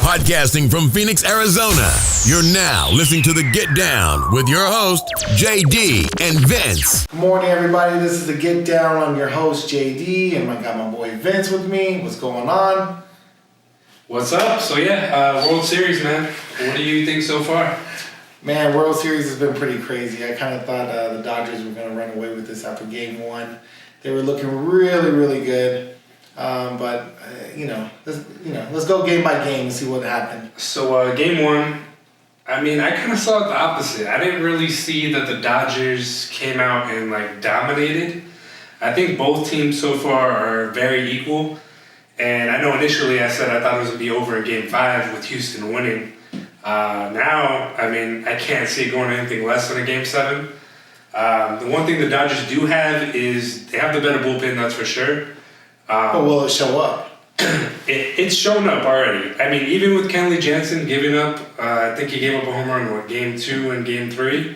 Podcasting from Phoenix, Arizona. You're now listening to The Get Down with your host, JD and Vince. Good morning, everybody. This is The Get Down. I'm your host, JD, and I got my boy Vince with me. What's going on? What's up? So World Series, man. What do you think so far? Man, World Series has been pretty crazy. I kind of thought the Dodgers were going to run away with this after Game 1. They were looking really, really good. Let's go game by game and see what happened. So Game 1, I kind of saw it the opposite. I didn't really see that the Dodgers came out and dominated. I think both teams so far are very equal. And I know initially I said I thought it was going to be over in Game 5 with Houston winning. Now, I can't see it going to anything less than a Game 7. The one thing the Dodgers do have is they have the better bullpen, that's for sure. But will it show up? It's shown up already. Even with Kenley Jansen giving up, I think he gave up a home run in Game 2 and Game 3.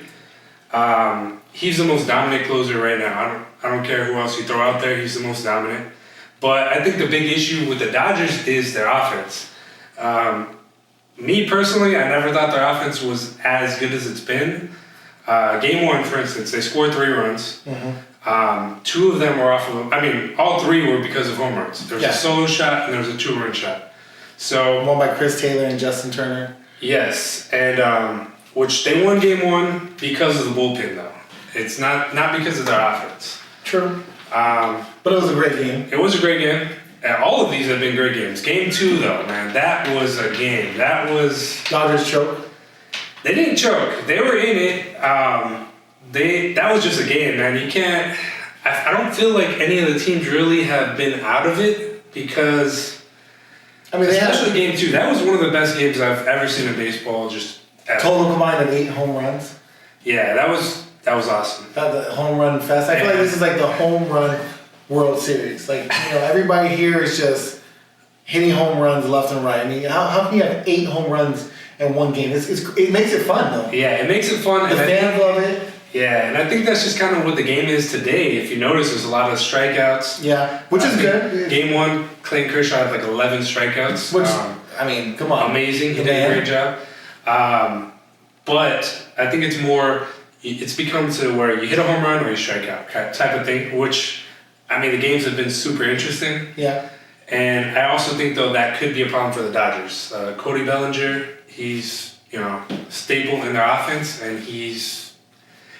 He's the most dominant closer right now. I don't care who else you throw out there. He's the most dominant. But I think the big issue with the Dodgers is their offense. Me personally, I never thought their offense was as good as it's been. Game 1, for instance, they scored 3 runs. Mm-hmm. 2 of them were off of, all 3 were because of home runs. There was a solo shot and there was a 2-run shot. So one by Chris Taylor and Justin Turner. Yes, and which they won Game 1 because of the bullpen, though. It's not because of their offense. True. But it was a great game. It was a great game. And all of these have been great games. Game 2, though, man, that was a game. That was... Dodgers choke? They didn't choke. They were in it. That was just a game, man. You can't... I don't feel like any of the teams really have been out of it because... especially Game 2. That was one of the best games I've ever seen in baseball. Just ever. Total combined of 8 home runs. Yeah, that was awesome. The home run fest. I feel like this is like the home run World Series. Everybody here is just hitting home runs left and right. How can you have 8 home runs in one game? It makes it fun, though. Yeah, it makes it fun. The fans love it. Yeah, and I think that's just kind of what the game is today. If you notice, there's a lot of strikeouts. Yeah, which is good. Game 1, Clayton Kershaw had 11 strikeouts. Which, come on. Amazing. He did a great job. But I think it's become to where you hit a home run or you strike out type of thing, which, the games have been super interesting. Yeah. And I also think, though, that could be a problem for the Dodgers. Cody Bellinger, he's, staple in their offense, and he's...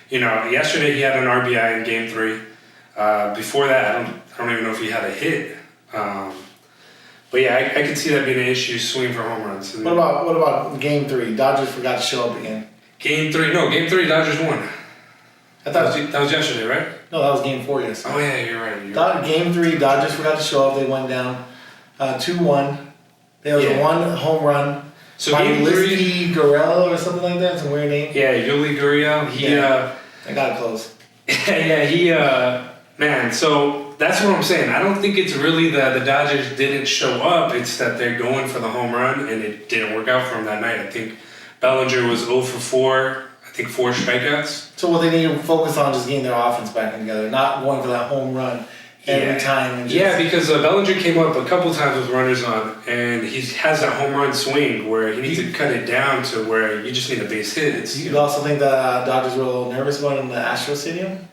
yesterday he had an RBI in Game 3. Before that, I don't even know if he had a hit. But yeah, I could see that being an issue, swinging for home runs. What about Game 3? Dodgers forgot to show up again. Game 3, Dodgers won. I thought that was yesterday, right? No, that was Game 4 yesterday. Oh yeah, you're right. Game 3, Dodgers forgot to show up. They went down 2-1. There was a 1 home run. So Game 3, Gurriel or something like that. It's a weird name. Yeah, Yuli Gurriel. I got it close. Man, so that's what I'm saying. I don't think it's really that the Dodgers didn't show up. It's that they're going for the home run, and it didn't work out for them that night. I think Bellinger was 0 for 4. I think 4 strikeouts. So what they need to focus on is just getting their offense back together, not going for that home run every time. And because Bellinger came up a couple times with runners on, and he has that home run swing where he needs to cut it down to where you just need a base hit. You also think the Dodgers were a little nervous going in the Astro Stadium?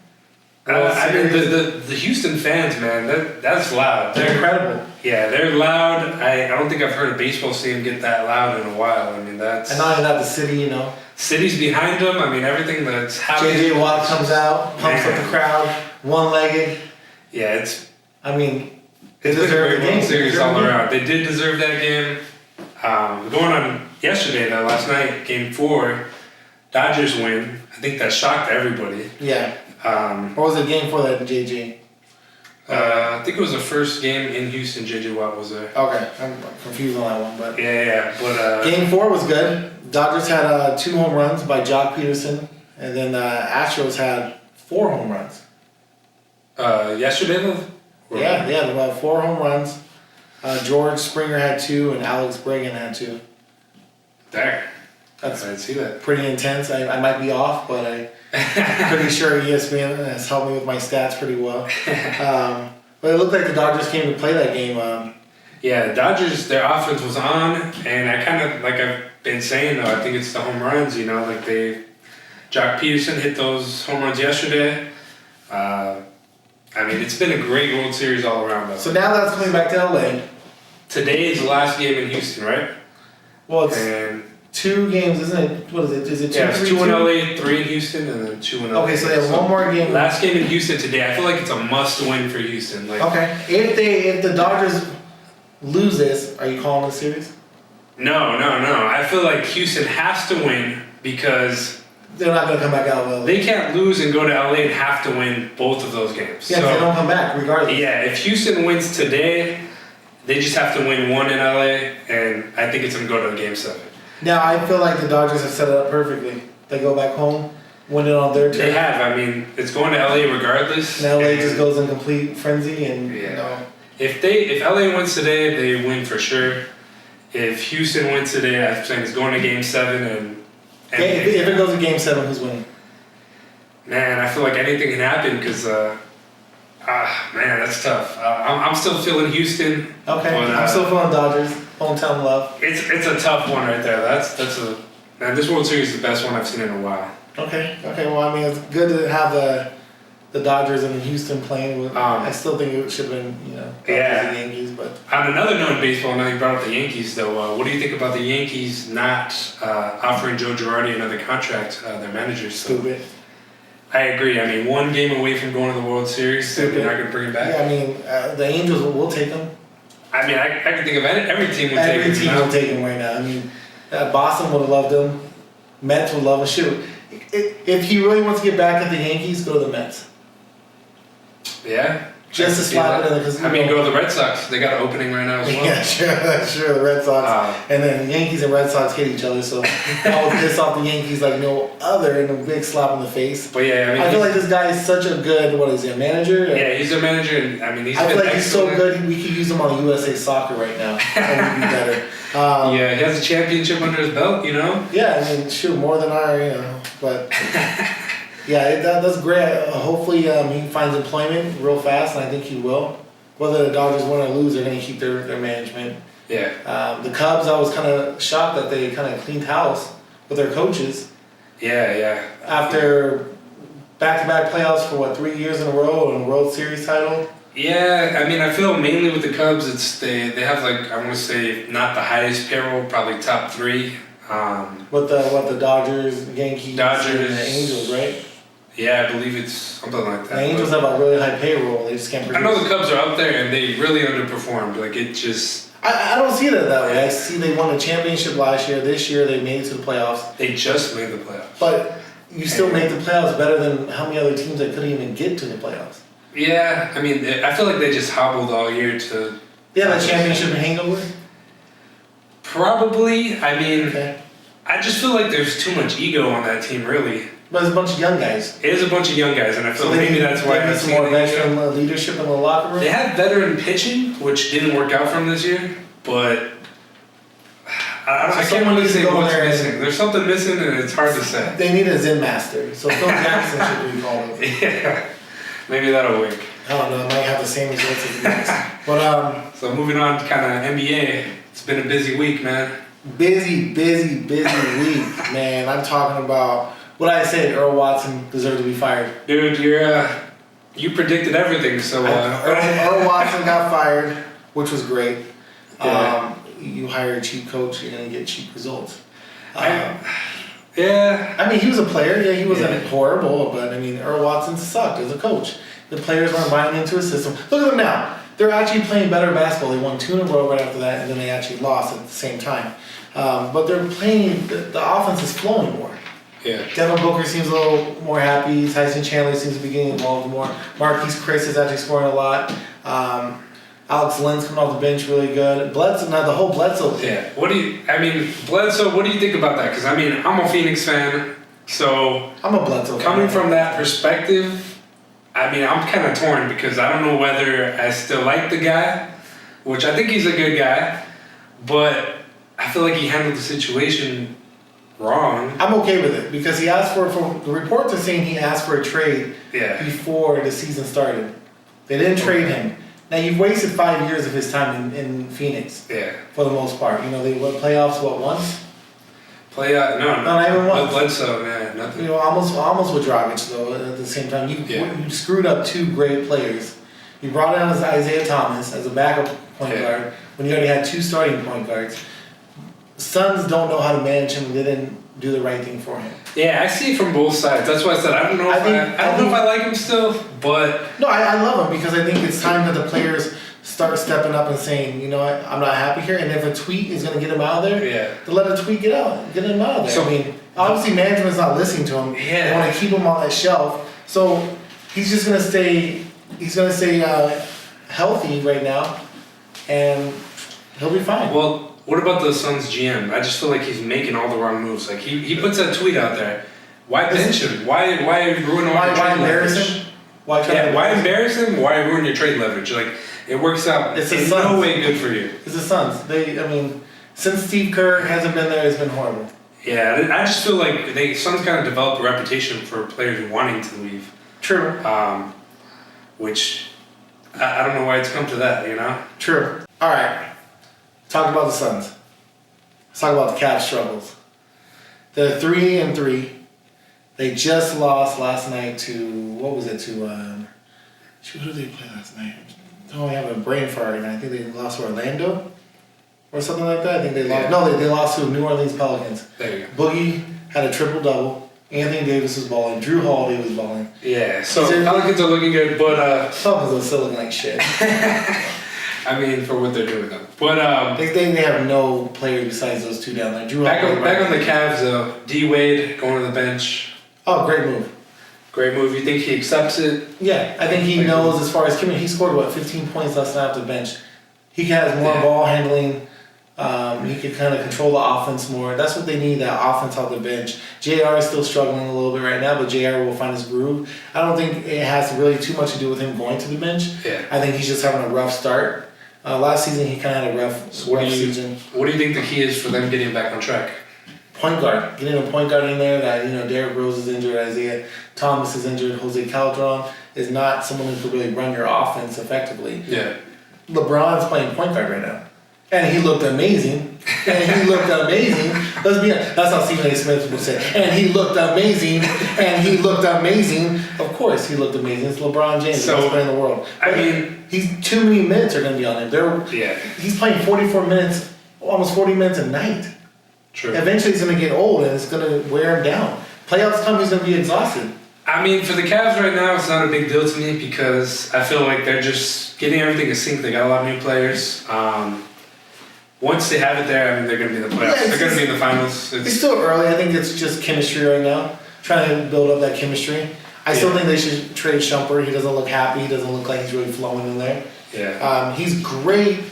The Houston fans, man, that's loud. They're incredible. Yeah, they're loud. I don't think I've heard a baseball stadium get that loud in a while. That's... And not only that, the city, City's behind them. Everything that's happening. J.J. Watt comes out, pumps up the crowd, one-legged. Yeah, it's been a great World Series all around. They did deserve that game. Going on yesterday, though, last night, Game 4, Dodgers win. I think that shocked everybody. Yeah. Or was it Game 4 that J.J.? I think it was the first game in Houston. J.J. Watt was there. Okay, I'm confused on that one, but But Game 4 was good. Dodgers had 2 home runs by Jock Peterson, and then Astros had 4 home runs. Yesterday, though? Yeah, they had about 4 home runs. George Springer had 2, and Alex Bregman had 2. There. I didn't see that. Pretty intense. I might be off, but I'm pretty sure ESPN has helped me with my stats pretty well. But it looked like the Dodgers came to play that game. Yeah, the Dodgers, their offense was on, and I kind of, like I've been saying though, I think it's the home runs, Jock Peterson hit those home runs yesterday. It's been a great World Series all around though. So now that's coming back to LA. Today is the last game in Houston, right? Well, it's And 2 games, isn't it? What is it? Is it 2? yeah, it's 2 in LA, 3 in Houston, and then 2 in LA. Okay, so they have one more game. Last game in Houston today. I feel like it's a must-win for Houston. Okay. If the Dodgers lose this, are you calling the series? No. I feel like Houston has to win because They're not going to come back out of LA. they can't lose and go to LA and have to win both of those games. Yeah, 'cause they don't come back regardless. Yeah, if Houston wins today, they just have to win 1 in LA, and I think it's going to go to Game 7. Now, I feel like the Dodgers have set it up perfectly. They go back home, win it on their turn. They have. It's going to LA regardless. And LA just goes in complete frenzy and, If LA wins today, they win for sure. If Houston wins today, I'm saying it's going to Game 7 and if it goes to Game 7, who's winning? man, I feel like anything can happen because man, that's tough. I'm still feeling Houston. Okay, but, I'm still feeling Dodgers. Hometown love. It's a tough one right there. This World Series is the best one I've seen in a while. Okay. Well, it's good to have the Dodgers and Houston playing. I still think it should have been, Dodgers and Yankees, but On another note in baseball, now you brought up the Yankees, though. What do you think about the Yankees not offering Joe Girardi another contract? Their manager. Stupid. I agree. 1 game away from going to the World Series, and they're not going to bring him back. Yeah, the Angels will take him. I can think of every team would take him. Every team will take him right now. Boston would have loved him. Mets would love him. Shoot, if he really wants to get back at the Yankees, go to the Mets. Yeah. Just to slap it in there. Because go to the Red Sox. They got an opening right now as well. Yeah, sure. The Red Sox. And then Yankees and Red Sox hit each other, so that would piss off the Yankees like no other, and a big slap in the face. But yeah, I feel like this guy is such a good, what is he, a manager? Yeah, he's a manager, and I feel like he's so good, we could use him on USA Soccer right now. That would be better. Yeah, he has a championship under his belt, Yeah, shoot, more than but... Yeah, that's great. Hopefully he finds employment real fast, and I think he will. Whether the Dodgers win or lose, they're going to keep their management. Yeah. The Cubs, I was kind of shocked that they kind of cleaned house with their coaches. Yeah. After back-to-back playoffs for 3 years in a row and a World Series title. Yeah, I feel mainly with the Cubs, they have I want to say not the highest payroll, probably top 3. With the Dodgers, Yankees, Dodgers, and the Angels, right? Yeah, I believe it's something like that. The Angels have a really high payroll. They just can't produce. I know the Cubs are up there, and they really underperformed. I don't see that way. I see they won a championship last year. This year they made it to the playoffs. They just made the playoffs. But you still made the playoffs better than how many other teams that couldn't even get to the playoffs. Yeah, I feel like they just hobbled all year to... Yeah, the championship hangover? Probably. Okay. I just feel like there's too much ego on that team, really. But it's a bunch of young guys. It is a bunch of young guys, and I feel maybe that's why they need some more veteran leadership in the locker room. They had veteran pitching, which didn't work out for them this year, but I can't really say what's missing. There's something missing, and it's hard to say. They need a Zen master, so Phil Jackson should be called. Yeah, maybe that'll work. I don't know. It might have the same results as the next. But so moving on to kind of NBA. It's been a busy week, man. Busy week, man. I'm talking about what I said. Earl Watson deserved to be fired. Dude, you predicted everything, so Earl Watson got fired, which was great. Yeah. You hire a cheap coach, you're gonna get cheap results. Yeah. He was a player. Yeah, he wasn't horrible, but Earl Watson sucked as a coach. The players weren't buying into his system. Look at them now. They're actually playing better basketball. They won 2 in a row right after that, and then they actually lost at the same time. But they're playing. The offense is flowing more. Yeah. Devin Booker seems a little more happy. Tyson Chandler seems to be getting involved more. Marquise Chris is actually scoring a lot. Alex Len's coming off the bench really good. Bledsoe, now the whole Bledsoe thing. Yeah. Bledsoe, what do you think about that? Because, I'm a Phoenix fan, so... I'm a Bledsoe fan. Coming from that perspective, I'm kind of torn because I don't know whether I still like the guy, which I think he's a good guy, but I feel like he handled the situation wrong. I'm okay with it because he asked for the reports are saying he asked for a trade before the season started. They didn't trade him. Now you've wasted 5 years of his time in Phoenix Yeah. for the most part. You know, they went playoffs once. Not even once. No Bledsoe, yeah, nothing. You know, almost with Dragic though. At the same time, you screwed up two great players. You brought in Isaiah Thomas as a backup point guard when you already had two starting point guards. Suns don't know how to manage him. They didn't do the right thing for him. Yeah, I see it from both sides. That's why I said I don't know if I like him still, but no, I love him because I think it's time that the players start stepping up and saying, you know what, I'm not happy here. And if a tweet is going to get him out of there, to let a tweet get him out of there. So, I mean, obviously management's not listening to him. Yeah. They want to keep him on that shelf. So he's just going to stay. He's going to stay healthy right now, and he'll be fine. Well, what about the Suns GM? I just feel like he's making all the wrong moves. Like he puts that tweet out there. Why bench him? Why ruin all your trade leverage? Why embarrass him? Why ruin your trade leverage? Like it works out. It's in no way good for you. It's the Suns. Since Steve Kerr hasn't been there, it's been horrible. Yeah, I just feel like Suns kind of developed a reputation for players wanting to leave. True. Which I don't know why it's come to that. You know. True. All right. Talk about the Suns. Let's talk about the Cavs' struggles. They're 3-3. They just lost last night to who did they play last night? Oh, I have a brain fart right now. I think they lost to Orlando or something like that. I think they lost. No, they lost to New Orleans Pelicans. There you go. Boogie had a triple-double. Anthony Davis was balling. Drew Holiday was balling. Yeah, so Pelicans are looking good, but Pelicans are still looking like shit. I mean, for what they're doing though. But they have no player besides those two down there. Drew back Holiday. on the Cavs though. D Wade going to the bench. Oh, great move. Great move. You think he accepts it? Yeah, I think he knows as far as he scored 15 points last night off the bench. He has more ball handling. He can kind of control the offense more. That's what they need, that offense off the bench. JR is still struggling a little bit right now, but JR will find his groove. I don't think it has really too much to do with him going to the bench. Yeah. I think he's just having a rough start. Last season he kind of had a rough season. What do you think the key is for them getting back on track? Point guard. Getting a point guard in there that, Derrick Rose is injured, Isaiah Thomas is injured, Jose Calderon is not someone who could really run your offense effectively. Yeah. LeBron's playing point guard right now. And he looked amazing. Let's be honest. That's how Stephen A. Smith would say. And he looked amazing. Of course he looked amazing. It's LeBron James, the best player in the world. He's too many minutes are going to be on him. He's playing 44 minutes, almost 40 minutes a night. True. Eventually he's going to get old and it's going to wear him down. Playoffs come, he's going to be exhausted. For the Cavs right now, it's not a big deal to me because I feel like they're just getting everything to sync. They got a lot of new players. Once they have it there, they're going to be in the playoffs. They're going to be in the finals. It's still early. I think it's just chemistry right now. Trying to build up that chemistry. I still think they should trade Shumpert. He doesn't look happy. He doesn't look like he's really flowing in there. Yeah. He's great.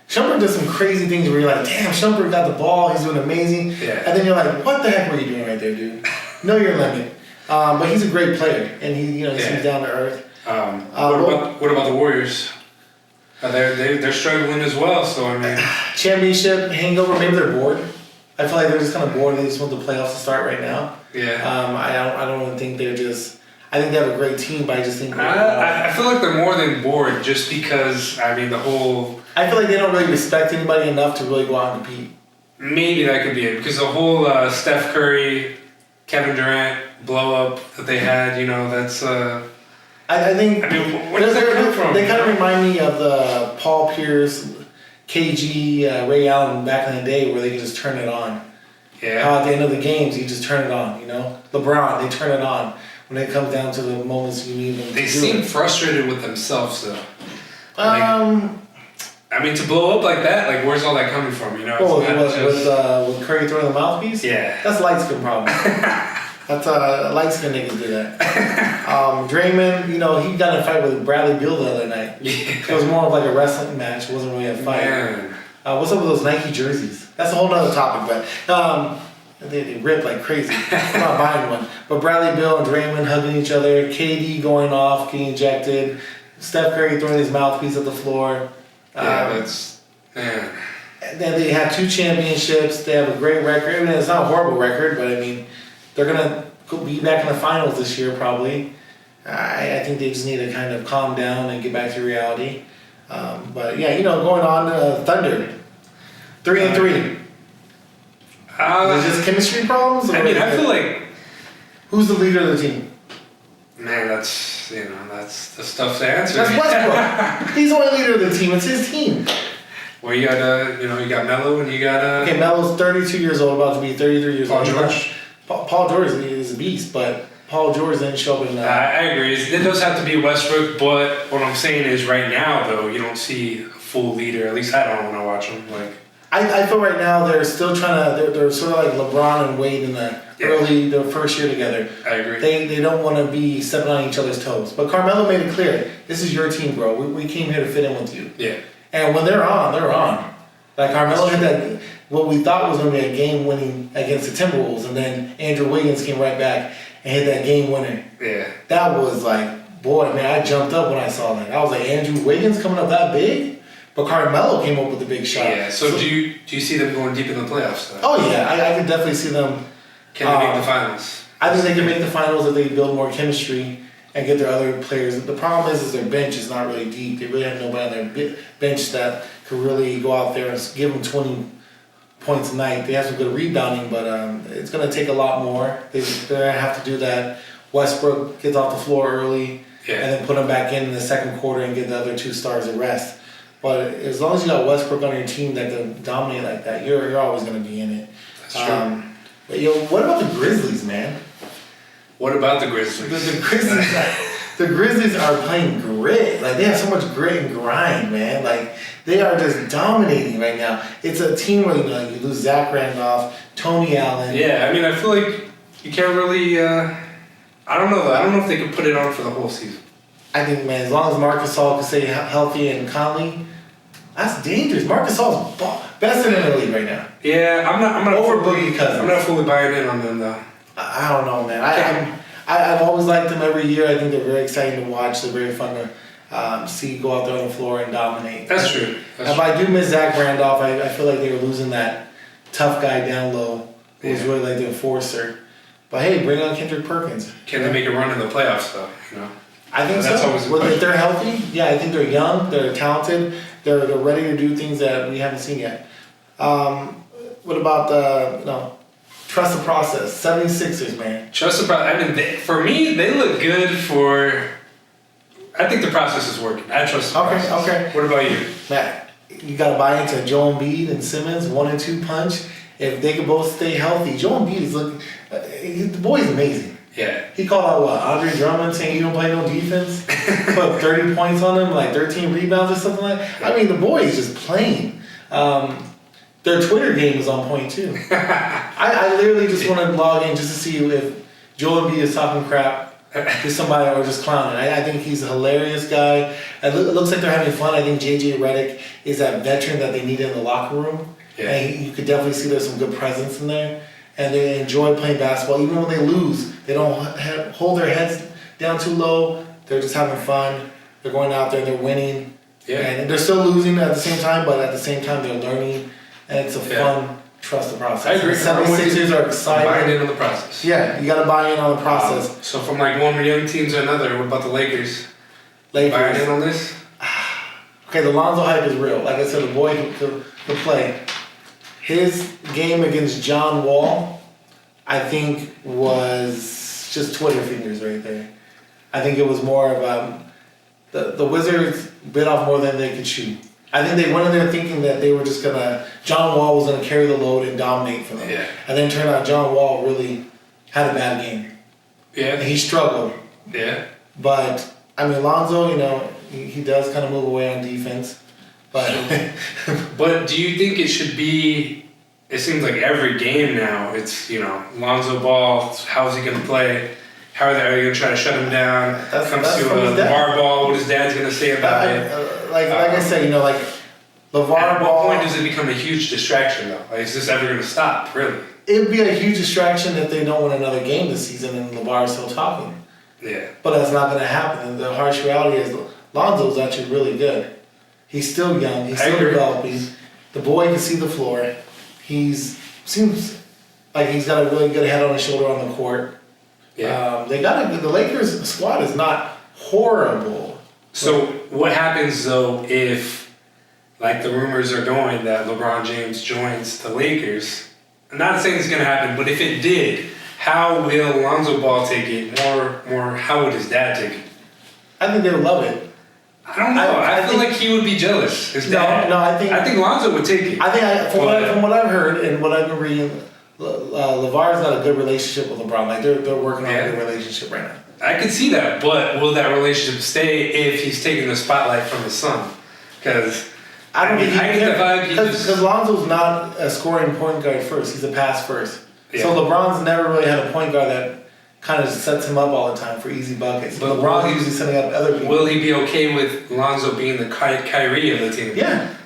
Shumpert does some crazy things where you're like, damn, Shumpert got the ball. He's doing amazing. Yeah. And then you're like, what the heck were you doing right there, dude? Know your limit. But he's a great player, and he seems down to earth. What about the Warriors? They're struggling as well. So championship hangover. Maybe they're bored. I feel like they're just kind of bored. They just want the playoffs to start right now. Yeah. I don't even think they're just. I think they have a great team, but I just think. I feel like they're more than bored, just because the whole. I feel like they don't really respect anybody enough to really go out and compete. Maybe that could be it, because the whole Steph Curry, Kevin Durant blow up that they had, that's. I think. Where does that come from? They kind of remind me of the Paul Pierce, KG, Ray Allen back in the day, where they could just turn it on. Yeah. At the end of the games, you just turn it on. LeBron, they turn it on when it comes down to the moments you need them. They seem frustrated with themselves, though. To blow up like that, where's all that coming from? With Curry throwing the mouthpiece? Yeah. That's light skin problem. That's light skin niggas do that. Draymond, he got in a fight with Bradley Beal the other night. Yeah. It was more of like a wrestling match. It wasn't really a fight. Man. What's up with those Nike jerseys? That's a whole nother topic, but they rip like crazy. I'm not buying one. But Bradley Beal and Draymond hugging each other. KD going off, getting ejected. Steph Curry throwing his mouthpiece at the floor. That's... Man. And then they have 2 championships. They have a great record. It's not a horrible record, but they're going to be back in the finals this year probably. I think they just need to kind of calm down and get back to reality. But yeah, going on Thunder, 3-3. Is it just chemistry problems? I mean, I feel like who's the leader of the team? man, that's tough to answer. That's Westbrook. He's the only leader of the team. It's his team. Well, you got you got Melo and you got Okay, Melo's 32 years old, about to be 33 years Paul old. George. Paul George is a beast, but Paul George didn't show up in I agree. It does have to be Westbrook, but what I'm saying is right now, though, you don't see a full leader. At least I don't want to watch him. Like, I feel right now they're still trying to. They're sort of like LeBron and Wade in the their first year together. I agree. They don't want to be stepping on each other's toes. But Carmelo made it clear, this is your team, bro. We came here to fit in with you. Yeah. And when they're on, they're on. Like Carmelo had that, what we thought was going to be a game winning against the Timberwolves, and then Andrew Wiggins came right back and hit that game winner. Yeah. That was like, boy, man, I jumped up when I saw that. I was like, Andrew Wiggins coming up that big? But Carmelo came up with the big shot. Yeah. So do you see them going deep in the playoffs? Though? Oh yeah, I could definitely see them. Can they make the finals? I think they can make the finals if they build more chemistry and get their other players. The problem is their bench is not really deep. They really have nobody on their bench that could really go out there and give them 20 points a night. They have some good rebounding, but it's going to take a lot more. They're going to have to do that. Westbrook gets off the floor early and then put him back in the second quarter and get the other two stars a rest. But as long as you got Westbrook on your team that can dominate like that, you're always going to be in it. That's true. But what about the Grizzlies, man? What about the Grizzlies? The Grizzlies are playing grit. Like, they have so much grit and grind, man. Like, they are just dominating right now. It's a team where, you lose Zach Randolph, Tony Allen. Yeah, I mean, I feel like you can't really. I don't know, though. I don't know if they could put it on for the whole season. I think, man, as long as Marc Gasol can stay healthy and Conley, that's dangerous. Marc Gasol's best in the league right now. Yeah, I'm not over Boogie Cousins. I'm not fully buying in on them, though. I don't know, man. I've always liked them every year. I think they're very exciting to watch. They're very fun to see go out there on the floor and dominate. That's true. I do miss Zach Randolph. I feel like they were losing that tough guy down low who was really like the enforcer. But hey, bring on Kendrick Perkins. Can they make a run in the playoffs, though? I think That's always the question. If they're healthy, yeah, I think they're young, they're talented, they're ready to do things that we haven't seen yet. What about trust the process? 76ers, man. Trust the process. I mean, for me, they look good for. I think the process is working. I trust the process. Okay. What about you? Matt, you got to buy into Joel Embiid and Simmons, 1 and 2 punch. If they can both stay healthy, Joel Embiid is looking. The boy's amazing. Yeah. He called out Andre Drummond saying he don't play no defense. Put 30 points on him, like 13 rebounds or something like that. I mean, the boy is just playing. Their Twitter game is on point too. I literally just want to log in just to see if Joel Embiid is talking crap to somebody or just clowning. I think he's a hilarious guy. It looks like they're having fun. I think JJ Redick is that veteran that they need in the locker room. Yeah. And you could definitely see there's some good presence in there. And they enjoy playing basketball. Even when they lose, they don't hold their heads down too low. They're just having fun. They're going out there, they're winning. Yeah. And they're still losing at the same time, but at the same time, they're learning. And it's a fun, trust the process. I agree. The 76ers are excited. Buying in on the process. Yeah, you got to buy in on the process. So from like one young team to another, what about the Lakers? Buying in on this? Okay, the Lonzo hype is real. Like I said, the boy could play. His game against John Wall, I think, was just Twitter fingers right there. I think it was more of the Wizards bit off more than they could shoot. I think they went in there thinking that they were just John Wall was going to carry the load and dominate for them. Yeah. And then it turned out John Wall really had a bad game. Yeah. And he struggled. Yeah. But, I mean, Lonzo, he does kind of move away on defense. But but do you think it should be, it seems like every game now, it's, Lonzo Ball, how's he going to play? How are they going to try to shut him down? Comes to LeVar Ball, what his dad's going to say about it? Like I said, LeVar Ball. At what point does it become a huge distraction, though? Like, is this ever going to stop, really? It would be a huge distraction if they don't win another game this season and LeVar is still talking. Yeah. But that's not going to happen. And the harsh reality is Lonzo's actually really good. He's still young. He's still developing. The boy can see the floor. Seems like he's got a really good head on his shoulder on the court. Yeah. The Lakers squad is not horrible. So what happens though if, like the rumors are going that LeBron James joins the Lakers? I'm not saying it's gonna happen, but if it did, how will Lonzo Ball take it? More, how would his dad take it? I think they would love it. I don't know. I feel like he would be jealous. His dad. No, I think Lonzo would take it. I think from what I've heard and what I've been reading, LeVar's got a good relationship with LeBron. Like they're working on a good relationship right now. I can see that, but will that relationship stay if he's taking the spotlight from his son? Because I don't think I get the vibe because Lonzo's not a scoring point guard first. He's a pass first. Yeah. So LeBron's never really had a point guard that kind of sets him up all the time for easy buckets. But LeBron's usually setting up other people. Will he be okay with Lonzo being the Kyrie of the team? Yeah,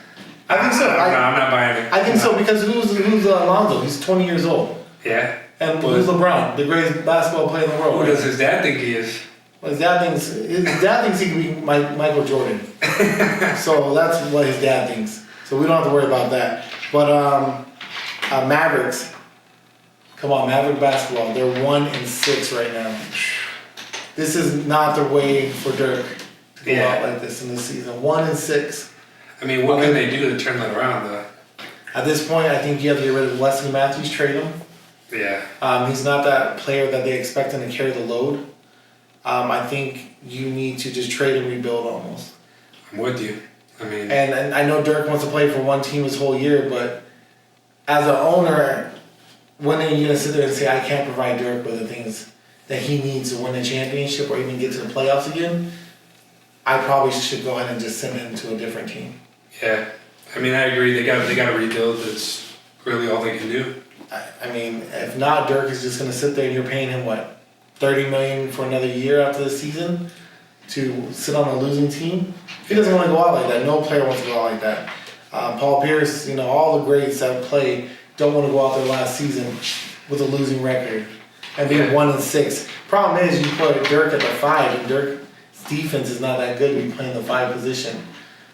I think so. I'm not buying it. I think so because who's Lonzo? He's 20 years old. Yeah. And who's LeBron? The greatest basketball player in the world. Who does his dad think he is? Well, his dad thinks he can be Michael Jordan. So that's what his dad thinks. So we don't have to worry about that. But Mavericks, come on, Maverick basketball. They're 1-6 right now. This is not the way for Dirk to go out like this in this season. 1-6. I mean, what can they do to turn that around, though? At this point, I think you have to get rid of Wesley Matthews, trade him. Yeah. He's not that player that they expect him to carry the load. I think you need to just trade and rebuild almost. I'm with you. I mean, and I know Dirk wants to play for one team his whole year, but as an owner, when are you going to sit there and say, I can't provide Dirk with the things that he needs to win a championship or even get to the playoffs again? I probably should go ahead and just send him to a different team. Yeah. I mean, I agree. They got to rebuild. It's really all they can do. I mean, if not, Dirk is just going to sit there and you're paying him, what, $30 million for another year after the season to sit on a losing team? He doesn't want to go out like that. No player wants to go out like that. Paul Pierce, all the greats that play don't want to go out there last season with a losing record and be 1-6. Problem is, you put Dirk at the 5, and Dirk's defense is not that good when you play in the 5 position.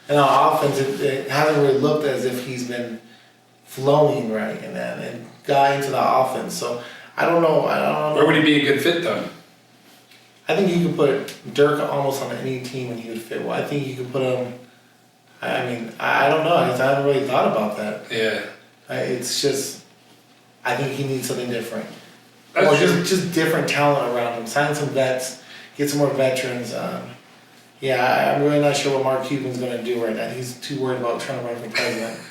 And our offense, it hasn't really looked as if he's been flowing right in that and got into the offense. So I don't know. Where would he be a good fit, though? I think you could put Dirk almost on any team and he would fit well. I think you could put him. I mean, I don't know. I haven't really thought about that. Yeah. It's just, I think he needs something different. That's or true. just different talent around him. Sign some vets, get some more veterans. I'm really not sure what Mark Cuban's going to do right now. He's too worried about trying to run for president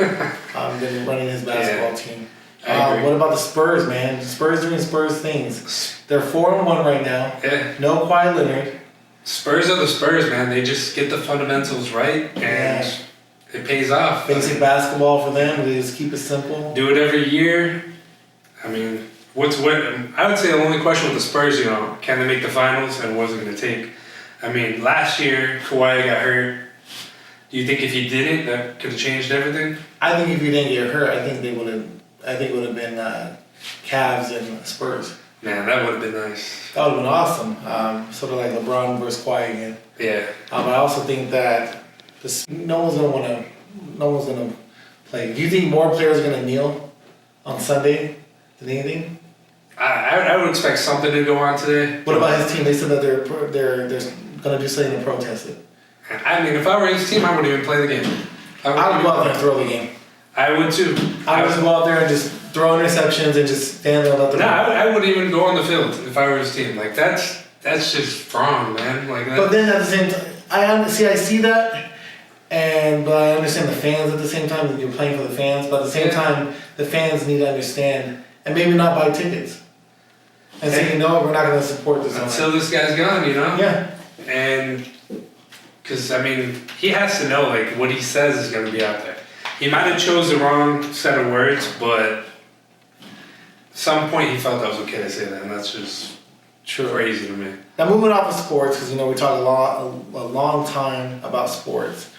than running his basketball team. What about the Spurs, man? The Spurs doing Spurs things. They're 4-1 right now. Yeah. No Kawhi Leonard. Spurs are the Spurs, man. They just get the fundamentals right, and it pays off. Basic basketball for them. They just keep it simple. Do it every year. I mean, I would say the only question with the Spurs, can they make the finals, and what's it going to take? I mean, last year Kawhi got hurt. Do you think if he didn't, that could have changed everything? I think if he didn't get hurt, I think it would have been Cavs and Spurs. Man, that would have been nice. That would have been awesome. Sort of like LeBron versus Kawhi again. Yeah. But I also think that no one's gonna play. Do you think more players are gonna kneel on Sunday than anything? I would expect something to go on today. What about his team? They said that they're gonna do something to protest it. I mean, if I were his team, I wouldn't even play the game. I would go out there and throw the game. I would too. I would just go out there and just throw interceptions and just stand there and let them. No, I wouldn't even go on the field if I were his team. Like that's just wrong, man. Like that. But then at the same time, I see that, but I understand the fans at the same time that you're playing for the fans. But at the same time, the fans need to understand and maybe not buy tickets and say, we're not going to support this until this guy's gone, Yeah. And because I mean, he has to know like what he says is going to be out there. He might have chose the wrong set of words, but at some point he felt that was okay to say that, and that's just crazy to me. Now moving off of sports, because we talk a long time about sports.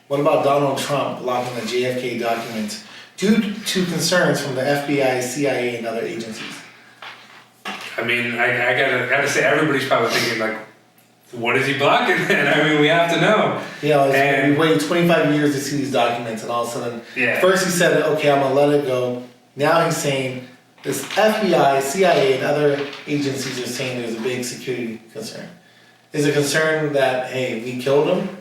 What about Donald Trump blocking the JFK documents due to concerns from the FBI, CIA, and other agencies? I mean, I gotta say, everybody's probably thinking like, what is he blocking? And I mean, we have to know. We waited 25 years to see these documents, and all of a sudden, first he said, okay, I'm gonna let it go. Now he's saying this FBI, CIA, and other agencies are saying there's a big security concern. Is the concern that, hey, we killed him?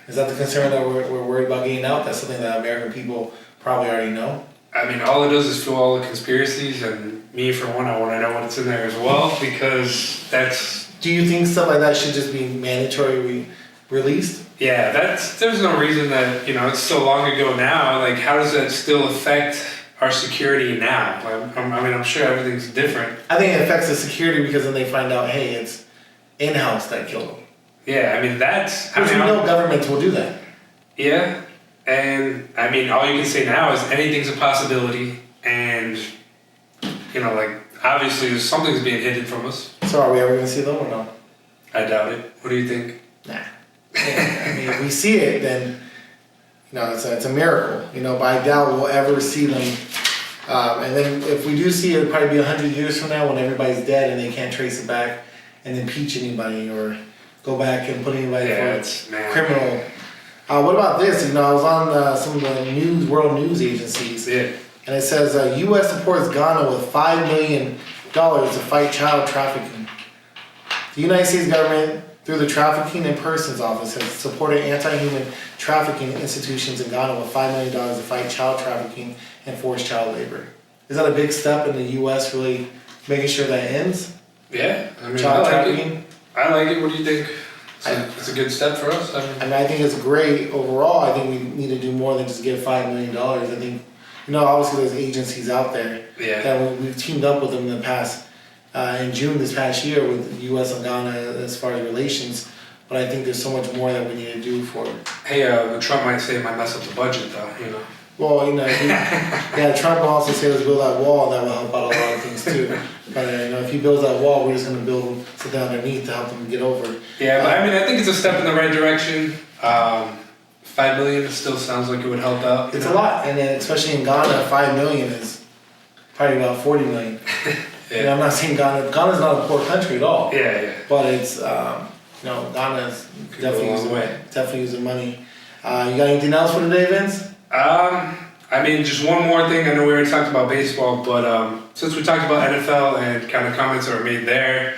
Is that the concern that we're worried about getting out? That's something that American people probably already know. I mean, all it does is fuel all the conspiracies, and me, for one, I want to know what's in there as well, because that's... Do you think stuff like that should just be mandatory released? Yeah, there's no reason that, it's so long ago now, like, how does that still affect our security now? I'm sure everything's different. I think it affects the security because then they find out, hey, it's in-house that killed him. Yeah, I mean, that's... Which we know governments will do that. Yeah, and, I mean, all you can say now is anything's a possibility, and, obviously something's being hidden from us. So are we ever going to see them or no? I doubt it. What do you think? Nah. I mean, if we see it, then, it's a miracle. But I doubt we'll ever see them. And then if we do see it, it'll probably be 100 years from now when everybody's dead and they can't trace it back and impeach anybody or go back and put anybody for criminal. What about this? I was on some of the world news agencies. Yeah. And it says, U.S. supports Ghana with $5 million to fight child trafficking. The United States government, through the Trafficking in Persons Office, has supported anti-human trafficking institutions in Ghana with $5 million to fight child trafficking and forced child labor. Is that a big step in the U.S. really making sure that ends? Yeah, I mean, Child trafficking? I like it. What do you think? It's a good step for us. I think it's great overall. I think we need to do more than just give $5 million. I think, obviously there's agencies out there that we've teamed up with them in the past. In June this past year with the U.S. and Ghana as far as relations, but I think there's so much more that we need to do for it. Hey, Trump might say it might mess up the budget though, Well, Trump will also say let's build that wall, and that will help out a lot of things too. But if he builds that wall, we're just going to build something underneath to help them get over it. Yeah, but I think it's a step in the right direction. $5 million still sounds like it would help out. It's a lot, and then especially in Ghana, $5 million is probably about $40 million. Yeah. I'm not saying Ghana's not a poor country at all. Yeah. But it's Ghana's definitely using money. You got anything else for today, Vince? Just one more thing. I know we already talked about baseball, but since we talked about NFL and kind of comments that were made there,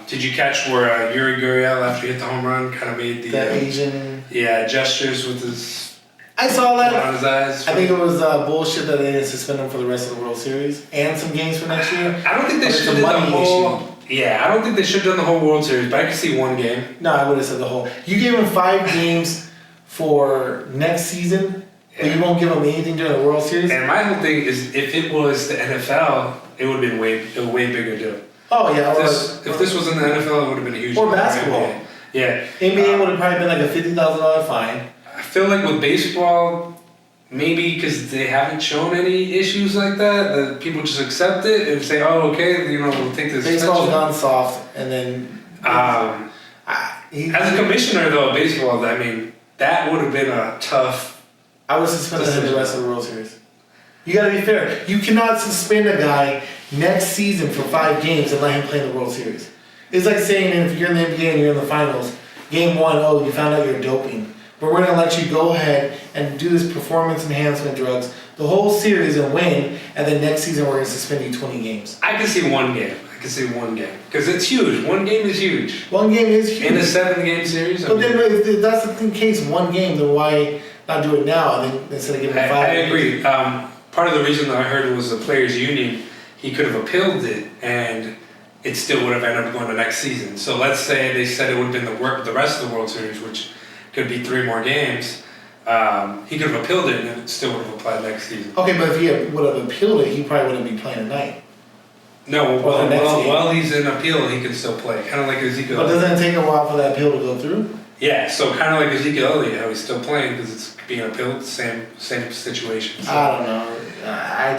did you catch where Yuri Gurriel, after he hit the home run, kind of made the Asian gestures with his? I saw that. On his eyes. I think it was bullshit that they didn't suspend him for the rest of the World Series and some games for next year. I don't think they should have done the whole. Yeah, I don't think they should have done the whole World Series, but I could see one game. No, I would have said the whole. You gave him 5 games for next season, but you won't give him anything during the World Series. And my whole thing is, if it was the NFL, it would have been a way bigger deal. Oh yeah. If this was in the NFL, it would have been a huge. Or basketball. Yeah. NBA would have probably been like a $50,000 fine. I feel like with baseball, maybe because they haven't shown any issues like that people just accept it and say, "Oh, okay, we'll take this." Baseball's gone soft, and then. As a commissioner, though, baseball, that would have been a tough. I would suspend him the rest of the World Series. You got to be fair. You cannot suspend a guy next season for 5 games and let him play in the World Series. It's like saying if you're in the NBA and you're in the finals, game 1, you found out you're doping. But we're going to let you go ahead and do this performance enhancement drugs the whole series and win, and then next season we're going to suspend you 20 games. I can see one game. Because it's huge. One game is huge. One game is huge. In a 7-game series? But then if that's the case, one game, then why not do it now instead of giving 5 I agree. Part of the reason that I heard was the Players Union, he could have appealed it, and it still would have ended up going to next season. So let's say they said it would have been the rest of the World Series, which could be 3 more games. He could have appealed it, and it still would have applied next season. Okay, but if he would have appealed it, he probably wouldn't be playing tonight. No, while he's in appeal, he can still play. Kind of like Ezekiel. But doesn't it take a while for that appeal to go through? Yeah, so kind of like Ezekiel Elliott, how he's still playing because it's being appealed, same situation. So. I don't know.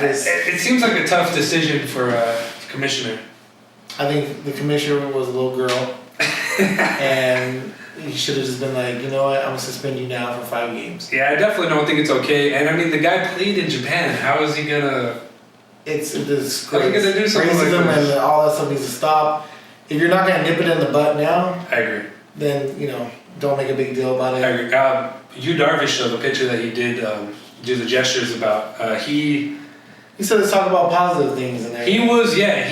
It seems like a tough decision for a commissioner. I think the commissioner was a little girl, and he should have just been like, you know what, I'm going to suspend you now for 5 games. Yeah, I definitely don't think it's okay. And the guy played in Japan. How is he going to... It's disgrace. How is he going to do something like this? And all that stuff needs to stop. If you're not going to nip it in the butt now... I agree. Then, don't make a big deal about it. I agree. Yu Darvish showed the picture that he did do the gestures about. He said let's talk about positive things. And he was, I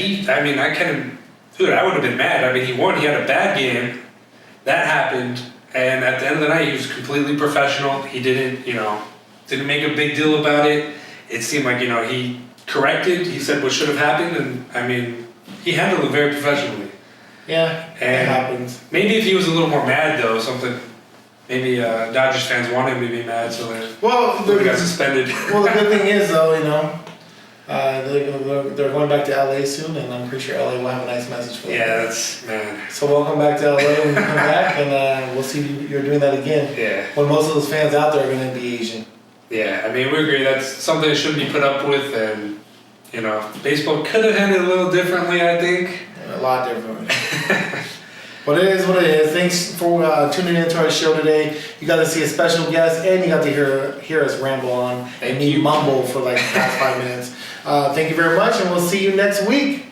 dude, I would have been mad. I mean, he won. He had a bad game. That happened. And at the end of the night, he was completely professional. He didn't make a big deal about it. It seemed like, he corrected. He said what should have happened. And, I mean, he handled it very professionally. Yeah, it happens. Maybe if he was a little more mad, though, maybe Dodgers fans want him to be mad, so they got suspended. Well, the good thing is, though, they're going back to LA soon, and I'm pretty sure LA will have a nice message for them. Yeah, man. So welcome back to LA when you come back, and we'll see you're doing that again. Yeah. When most of those fans out there are going to be Asian. Yeah, I mean, we agree that's something that shouldn't be put up with, and, baseball could have handled it a little differently, I think. A lot differently. But it is what it is. Thanks for tuning into our show today. You got to see a special guest, and you got to hear us ramble on and me mumble for like the past 5 minutes. Thank you very much, and we'll see you next week.